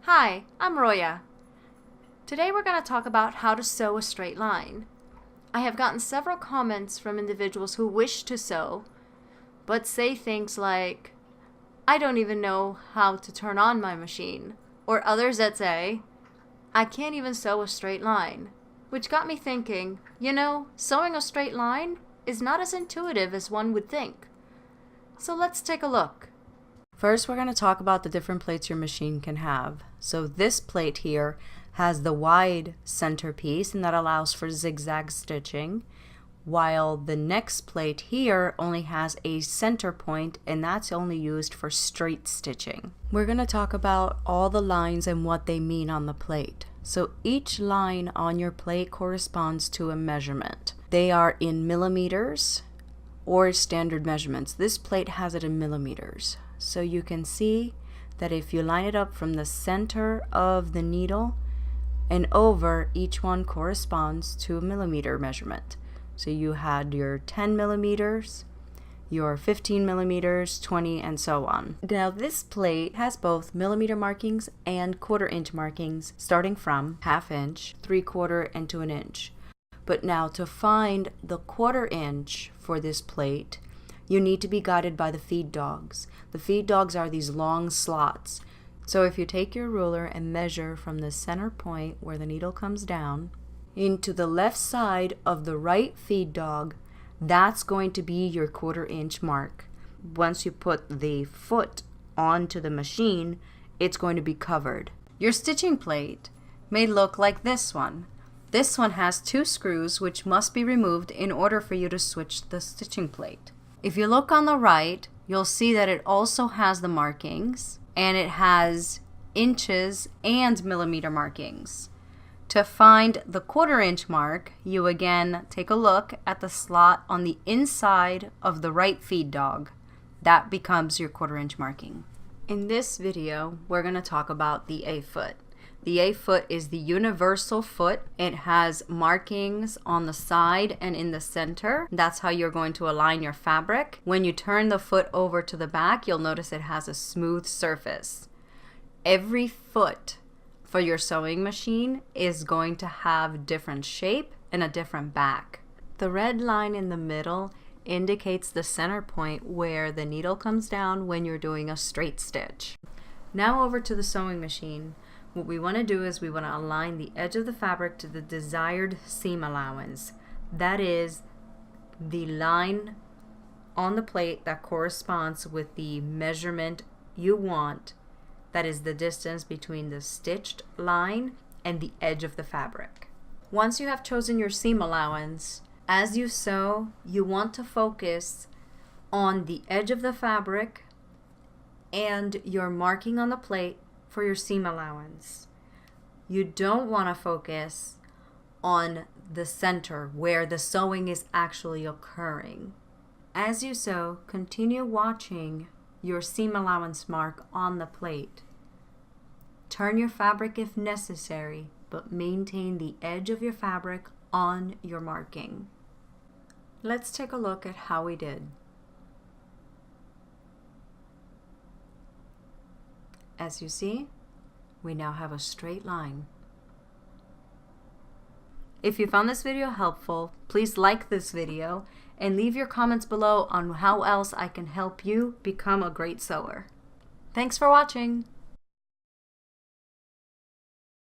Hi, I'm Roya. Today we're going to talk about how to sew a straight line. I have gotten several comments from individuals who wish to sew, but say things like, I don't even know how to turn on my machine, or others that say, I can't even sew a straight line, which got me thinking, sewing a straight line is not as intuitive as one would think. So let's take a look. First, we're going to talk about the different plates your machine can have. So this plate here has the wide center piece, and that allows for zigzag stitching, while the next plate here only has a center point, and that's only used for straight stitching. We're going to talk about all the lines and what they mean on the plate. So each line on your plate corresponds to a measurement. They are in millimeters or standard measurements. This plate has it in millimeters. So you can see that if you line it up from the center of the needle and over, each one corresponds to a millimeter measurement. So you had your 10 millimeters, your 15 millimeters, 20, and so on. Now this plate has both millimeter markings and 1/4 inch markings, starting from 1/2 inch, 3/4, and to 1 inch. But now to find the 1/4 inch for this plate, you need to be guided by the feed dogs. The feed dogs are these long slots. So if you take your ruler and measure from the center point where the needle comes down into the left side of the right feed dog, that's going to be your 1/4 inch mark. Once you put the foot onto the machine, it's going to be covered. Your stitching plate may look like this one. This one has 2 screws which must be removed in order for you to switch the stitching plate. If you look on the right, you'll see that it also has the markings, and it has inches and millimeter markings. To find the 1/4 inch mark, you again take a look at the slot on the inside of the right feed dog. That becomes your 1/4 inch marking. In this video, we're going to talk about the A-foot. The A-foot is the universal foot. It has markings on the side and in the center. That's how you're going to align your fabric. When you turn the foot over to the back, you'll notice it has a smooth surface. Every foot for your sewing machine is going to have different shape and a different back. The red line in the middle indicates the center point where the needle comes down when you're doing a straight stitch. Now over to the sewing machine. What we want to do is we want to align the edge of the fabric to the desired seam allowance. That is the line on the plate that corresponds with the measurement you want. That is the distance between the stitched line and the edge of the fabric. Once you have chosen your seam allowance, as you sew, you want to focus on the edge of the fabric and your marking on the plate for your seam allowance. You don't want to focus on the center where the sewing is actually occurring. As you sew, continue watching your seam allowance mark on the plate. Turn your fabric if necessary, but maintain the edge of your fabric on your marking. Let's take a look at how we did. As you see, we now have a straight line. If you found this video helpful, please like this video and leave your comments below on how else I can help you become a great sewer. Thanks for watching!